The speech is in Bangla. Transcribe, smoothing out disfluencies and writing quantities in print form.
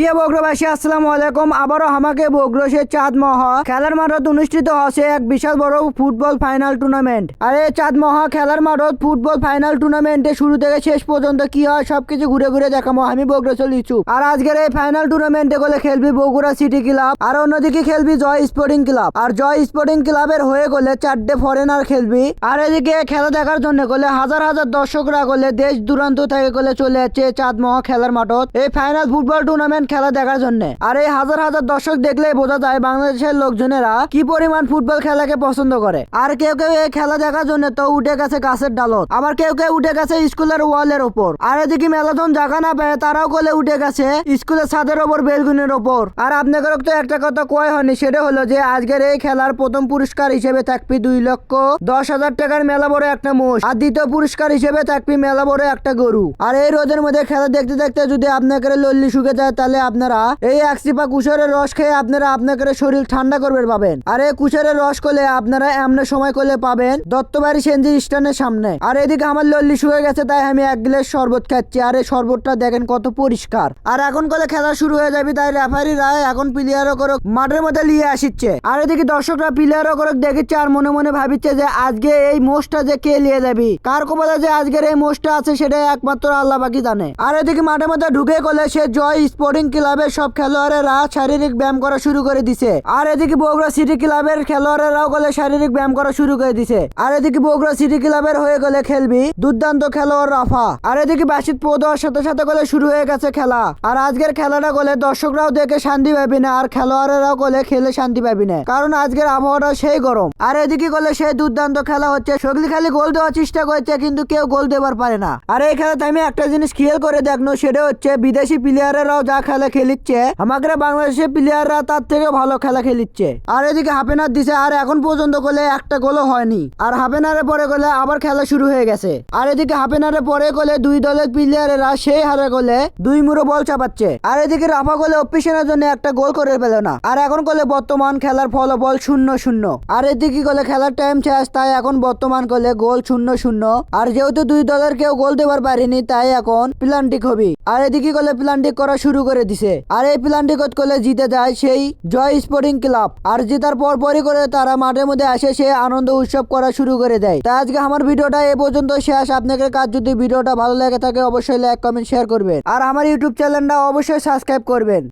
প্রিয় বগুড়াবাসী আসসালামু আলাইকুম। আবারও আমাকে বগুড়া চাঁদ মহা খেলার মাঠত অনুষ্ঠিত হচ্ছে এক বিশাল বড় ফুটবল ফাইনাল টুর্নামেন্ট। আর এই চাঁদ মহা খেলার মাঠত ফুটবল ফাইনাল টুর্নামেন্টে শুরু থেকে শেষ পর্যন্ত কি হয় সবকিছু ঘুরে ঘুরে দেখাবো আমি বগুড়া চলিছু। আর আজকের এই ফাইনাল টুর্নামেন্টে গেলে খেলবি বগুড়া সিটি ক্লাব, আর অন্যদিকে খেলবি জয় স্পোর্টিং ক্লাব। আর জয় স্পোর্টিং ক্লাবের হয়ে গেলে 4টে ফরেনার খেলবি। আর এদিকে খেলা দেখার জন্য গেলে হাজার হাজার দর্শকরা গেলে দেশ দূরান্ত থেকে গেলে চলে যাচ্ছে চাঁদ মহা খেলার মাঠত এই ফাইনাল ফুটবল টুর্নামেন্ট খেলা দেখার জন্য। আর এই হাজার হাজার দর্শক দেখলেই বোঝা যায় বাংলাদেশের লোকজনেরা কি পরিমাণ ফুটবল খেলাকে পছন্দ করে। আর কেউ কেউ এই খেলা দেখার জন্য তো উঠে গেছে গাছের ডালত, আবার কেউ কেউ উঠে গেছে স্কুলের ওয়ালের উপর। আর এদিকে মেলাথন জায়গা না পেয়ে তারাও গলে উঠে গেছে স্কুলের ছাদের ওপর বেলগুনের ওপর। আর আপনাদের তো একটা কথা কয় হয়নি, সেটা হলো যে আজকের এই খেলার প্রথম পুরস্কার হিসেবে থাকবি 2,10,000 টাকার মেলা বড় একটা মোষ, আর দ্বিতীয় পুরস্কার হিসেবে থাকবি মেলা বড় একটা গরু। আর এই রোদের মধ্যে খেলা দেখতে দেখতে যদি আপনাদের লল্লি শুকে যায় তাহলে আপনারা এই এক চিপা কুশারের রস খেয়ে আপনাদের শরীর ঠান্ডা করবে পাবেন। আর এই কুশারের রস করলে আপনারা এমন সময় করলে পাবেন দত্তবাড়ি সেনজি স্ট্যান্ডের সামনে। আর এদিকে আমার লল্লি শুয়ে গেছে তাই আমি 1 গ্লাস শরবত খাচ্ছি। আর এই শরবতটা দেখেন কত পরিষ্কার। আর এখন করলে খেলা শুরু হয়ে যাবে, তাই রেফারি রায় এখন প্লেয়ারও করে মাঠের মধ্যে নিয়ে আসছে। আর এদিকে দর্শকরা প্লেয়ারও করে দেখছে আর মনে মনে ভাবিচ্ছে যে আজকে এই মোষটা যে কে নিয়ে যাবি, কার কপালে যে আজকের এই মোষটা আছে সেটা একমাত্র আল্লাহ বাকি জানে। আর এদিকে মাঠের মধ্যে ঢুকে গেলে সে জয় স্পোর্টিং ক্লাবের সব খেলোয়াড়েরা শারীরিক ব্যায়াম করা শুরু করে দিছে। আর এদিকে বগুড়া সিটি ক্লাবের খেলোয়াড়েরাও গেলে শারীরিক ব্যায়াম করা শুরু করে দিছে। আর এদিকে বগুড়া সিটি ক্লাবের হয়ে গেলে খেলবি দুর্দান্ত খেলোয়াড় রাফা। আর এদিকে বাসিত পৌঁছার সাথে সাথে গেলে শুরু হয়ে গেছে খেলা। আর আজকের খেলাটা গেলে দর্শকরাও দেখে শান্তি পাবি না, আর খেলোয়াড়েরাও গেলে খেলে শান্তি পাবি না, কারণ আজকের আবহাওয়াটা সেই গরম। আর এদিকে গেলে সেই দুর্দান্ত খেলা হচ্ছে, সকলে খালি গোল দেওয়ার চেষ্টা করছে কিন্তু কেউ গোল দেবার পারে না। আর এই খেলাতে আমি একটা জিনিস খেয়াল করে দেখনো, সেটা হচ্ছে বিদেশি প্লেয়ারেরাও যা খেলা খেলিচ্ছে আমাদের বাংলাদেশের প্লেয়াররা তার থেকে ভালো খেলা খেলিচ্ছে। আর এদিকে হাফেনার দিছে, আর এখন পর্যন্ত গেলে একটা গোলও হয়নি। আর হাফেনারে পরে গেলে আবার খেলা শুরু হয়ে গেছে। আর এদিকে হাফেনারে পরে গেলে দুই দলের প্লেয়ারেরা সেই হারে গেলে 2 মুড়ো বল চাপাচ্ছে। আর এদিকে রাফা গেলে অফিসের জন্য একটা গোল করে পেল না। আর এখন গেলে বর্তমান খেলার ফলাফল 0-0। আর এদিকে গেলে খেলার টাইম শেষ, তাই এখন বর্তমান গেলে গোল 0-0। আর যেহেতু দুই দলের কেউ গোল দেবার পারেনি তাই এখন প্লান্টিক হবি। আর এদিকে গেলে প্লান্টিক করা শুরু করে দিছে। আর এই প্লান্টিক করলে জিতে যায় সেই জয় স্পোর্টিং ক্লাব। আর জেতার পরই করে তারা মাঠের মধ্যে আসে সে আনন্দ উৎসব করা শুরু করে দেয়। তাই আজকে আমার ভিডিওটা এ পর্যন্ত শেষ। আপনাদের কাজ যদি ভিডিওটা ভালো লেগে থাকে অবশ্যই লাইক কমেন্ট শেয়ার করবেন, আর আমার ইউটিউব চ্যানেলটা অবশ্যই সাবস্ক্রাইব করবেন।